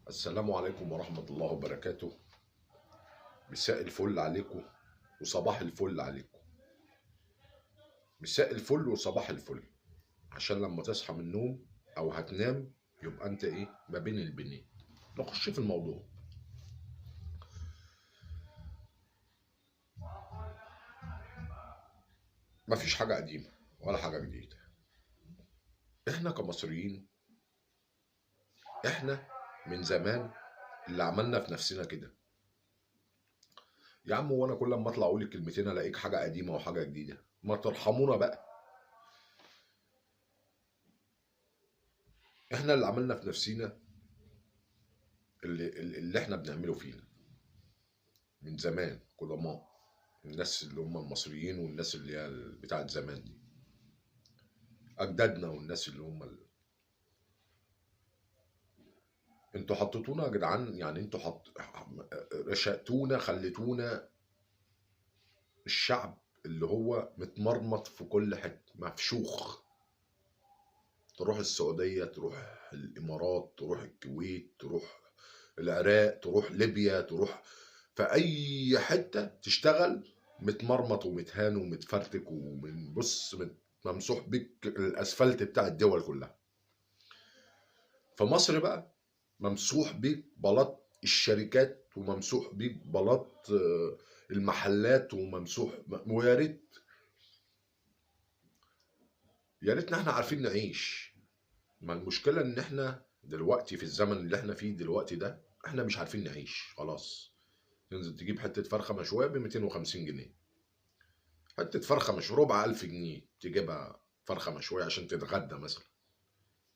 السلام عليكم ورحمة الله وبركاته. مساء الفل عليكم وصباح الفل عليكم. مساء الفل وصباح الفل عشان لما تصحى من النوم او هتنام يبقى انت ايه ما بين البنين. نخش في الموضوع. مفيش حاجة قديمة ولا حاجة جديدة. احنا كمصريين، احنا من زمان اللي عملنا في نفسنا كده. يا عم وانا كل ما اطلع اقول الكلمتين الاقيك حاجة قديمة وحاجة جديدة، ما ترحمونا بقى. احنا اللي عملنا في نفسنا اللي احنا بنعمله فينا من زمان قدماء. الناس اللي هم المصريين والناس اللي هي بتاعت زمان دي، اجدادنا والناس اللي هم انتوا حطيتونا يا جدعان، يعني انتوا رشقتونا، خليتونا الشعب اللي هو متمرمط في كل حته، مفشوخ. تروح السعوديه، تروح الامارات، تروح الكويت، تروح العراق، تروح ليبيا، تروح في اي حته تشتغل متمرمط ومتهان ومتفرتك ومن بص ممسوح بيك الاسفلت بتاع الدول كلها. في مصر بقى ممسوح بيك بلاط الشركات، وممسوح بيك بلاط المحلات، وممسوح. ويا ريت، يا ريتنا احنا عارفين نعيش. ما المشكله ان احنا دلوقتي في الزمن اللي احنا فيه دلوقتي ده احنا مش عارفين نعيش خلاص. تنزل تجيب حته فرخه مشويه ب 250 جنيه، حته فرخه مش ربع 1000 جنيه تجيبها فرخه مشويه عشان تتغدى مثلا.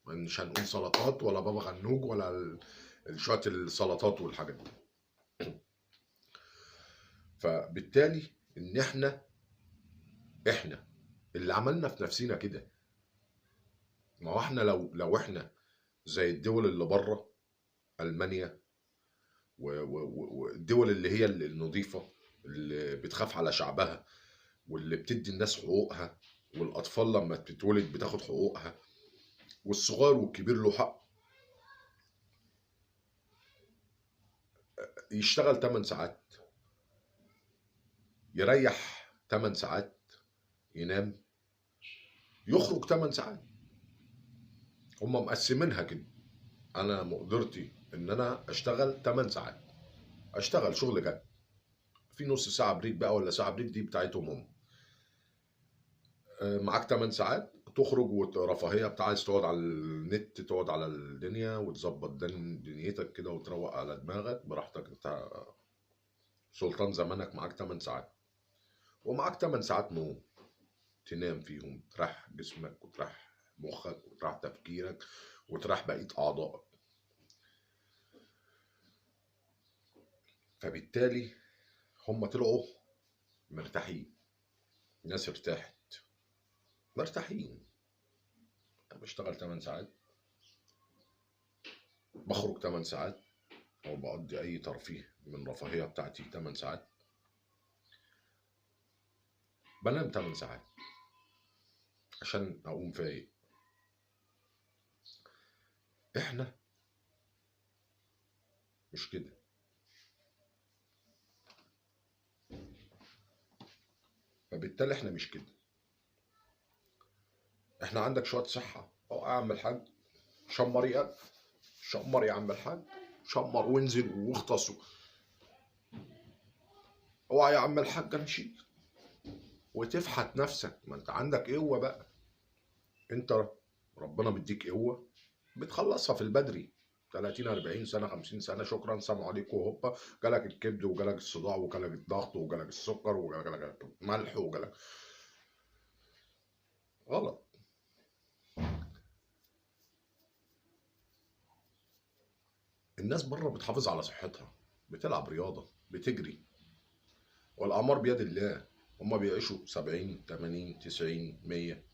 مش هنقول سلطات ولا بابا غنوج ولا شويه السلطات والحاجات دي. فبالتالي ان احنا اللي عملنا في نفسنا كده. ما هو احنا لو احنا زي الدول اللي بره، المانيا والدول اللي هي النظيفه، اللي بتخاف على شعبها، واللي بتدي الناس حقوقها، والاطفال لما بتتولد بتاخد حقوقها، والصغير والكبير له حق. يشتغل 8 ساعات، يريح 8 ساعات، ينام، يخرج 8 ساعات. هم مقسمينها كده. انا مقدرتي ان انا اشتغل 8 ساعات، اشتغل شغل جد، في نص ساعه بريك بقى ولا ساعه بريك دي بتاعتهم هم. معاك 8 ساعات تخرج ورفاهيه بتاع، عايز تقعد على النت، تقعد على الدنيا وتظبط دنيتك كده وتروق على دماغك براحتك. انت سلطان زمانك، معاك 8 ساعات. ومعاك 8 ساعات نوم، تنام فيهم، تريح جسمك وتريح مخك وتريح تفكيرك وتريح بقيه اعضائك. فبالتالي هم طلعوا مرتاحين. ناس ارتاحت، مرتاحين. أنا بشتغل 8 ساعات، بخرج 8 ساعات، او بقضي اي ترفيه من رفاهية بتاعتي 8 ساعات، بنام 8 ساعات عشان اقوم فايق. احنا مش كده. فبالتالي احنا مش كده. احنا عندك شوية صحة او يا عم الحاج، شمر يا شمر يا عم الحاج، شمر وانزل واغطس اوعى يا عم الحاج امشي، وتفحت نفسك. ما انت عندك قوة بقى. انت ربنا بيديك قوة بتخلصها في البدري. 30 40 سنه 50 سنه شكرا سلام عليكم، وهوبا جالك الكبد وجالك الصداع وجالك الضغط وجالك السكر وجالك الملح وجالك. غلط. الناس بره بتحافظ على صحتها، بتلعب رياضه، بتجري، والاعمار بيد الله. هما بيعيشوا 70 80 90 100.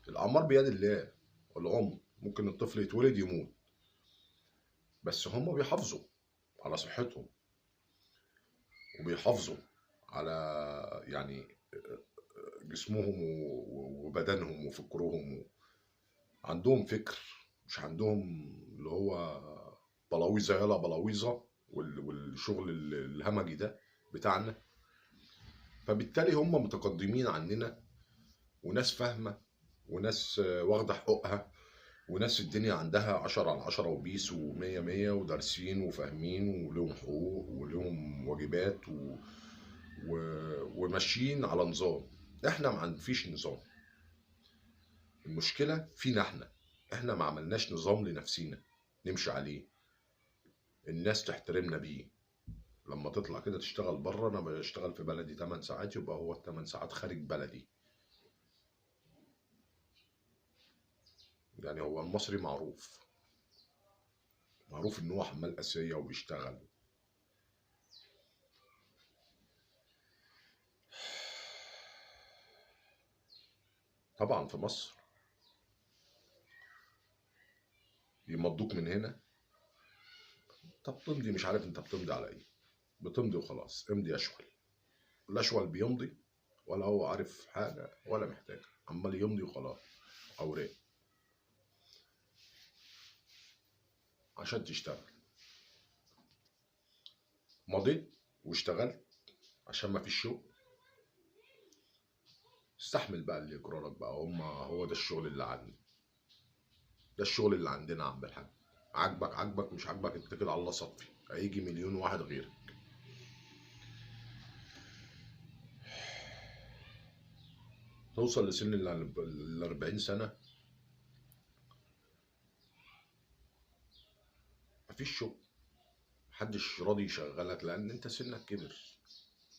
الاعمار بيد الله. العمر ممكن الطفل يتولد يموت، بس هما بيحافظوا على صحتهم، وبيحافظوا على يعني جسمهم وبدنهم وفكرهم. عندهم فكر، مش عندهم اللي هو بلاويزه يلا بلاويزه والشغل الهمجي ده بتاعنا. فبالتالي هم متقدمين عننا، وناس فاهمه، وناس واخده حقوقها، وناس الدنيا عندها 10/10 وبيس ومية مية ودارسين وفاهمين ولهم حقوق ولهم واجبات و... وماشيين على نظام. احنا ما عندفيش نظام. المشكلة فينا احنا ما عملناش نظام لنفسينا نمشي عليه، الناس تحترمنا بيه. لما تطلع كده تشتغل بره، انا بشتغل في بلدي 8 ساعات، يبقى هو ال8 ساعات خارج بلدي. يعني هو المصري معروف ان هو حمال اسية وبيشتغل. طبعا في مصر يمضوك من هنا، طب تمضي، مش عارف انت بتمضي على ايه، بتمضي وخلاص، امضي اشول. الاشول بيمضي ولا هو عارف حاجة ولا محتاج، عمال يمضي وخلاص، اوراق عشان تشتغل. مضيت واشتغلت عشان ما فيش شغل، استحمل بقى اللي يجرالك بقى. هو ده الشغل اللي عندي، ده الشغل اللي عندنا يا عم الحاج. عاجبك عاجبك، مش عاجبك اتكل على الله صفي، هيجي مليون واحد غيرك. توصل لسن ال 40 سنة مفيش شغل، محدش راضي يشغلك، لأن أنت سنك كبر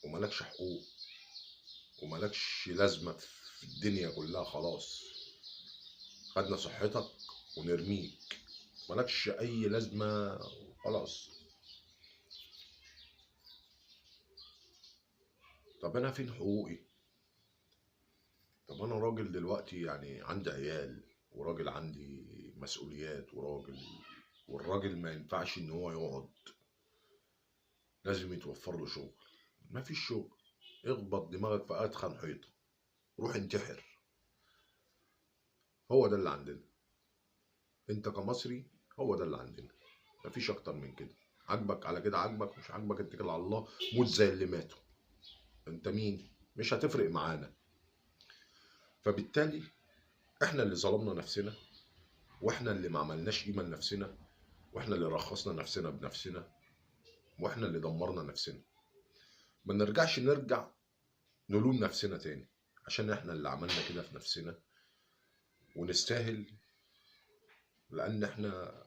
وملكش حقوق وملكش لازمة في الدنيا كلها. خلاص خدنا صحتك ونرميك، ملكش أي لازمة خلاص. طب أنا فين حقوقي؟ طب أنا راجل دلوقتي، يعني عندي عيال وراجل، عندي مسؤوليات وراجل، والراجل ما ينفعش إن هو يقعد، لازم يتوفر له شغل. مفيش شغل، اخبط دماغك في أدخن حيطة، روح انتحر. هو ده اللي عندنا، انت كمصري هو ده اللي عندنا، مفيش اكتر من كده. عاجبك على كده عاجبك، مش عاجبك اتكل على الله، موت زي اللي ماتوا. انت مين؟ مش هتفرق معانا. فبالتالي احنا اللي ظلمنا نفسنا، واحنا اللي ما عملناش قيمة لنفسنا، واحنا اللي رخصنا نفسنا بنفسنا، واحنا اللي دمرنا نفسنا. ما نرجع نلوم نفسنا تاني، عشان احنا اللي عملنا كده في نفسنا ونستاهل. لان احنا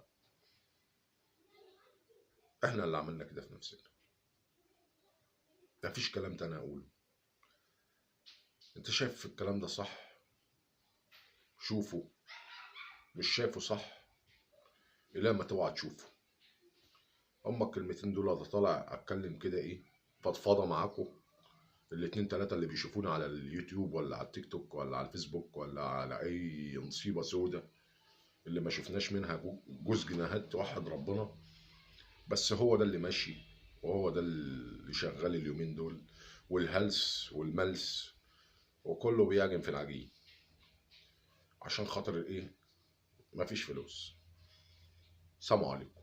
اللي عملنا كده في نفسنا، مفيش كلام تاني اقوله. انت شايف الكلام ده صح شوفه، مش شايفه صح لا ما توعى تشوفه. هما الكلمتين دول انا طالع اتكلم كده ايه، فضفاضه معاكم، الاتنين تلاتة اللي بيشوفوني على اليوتيوب ولا على التيك توك ولا على الفيسبوك ولا على اي نصيبه سودة اللي ما شفناش منها جوز جناهات توحد ربنا. بس هو ده اللي ماشي، وهو ده اللي شغال اليومين دول، والهلس والملس، وكله بيعجن في العجين عشان خاطر ايه؟ مفيش فلوس. سلام عليكم.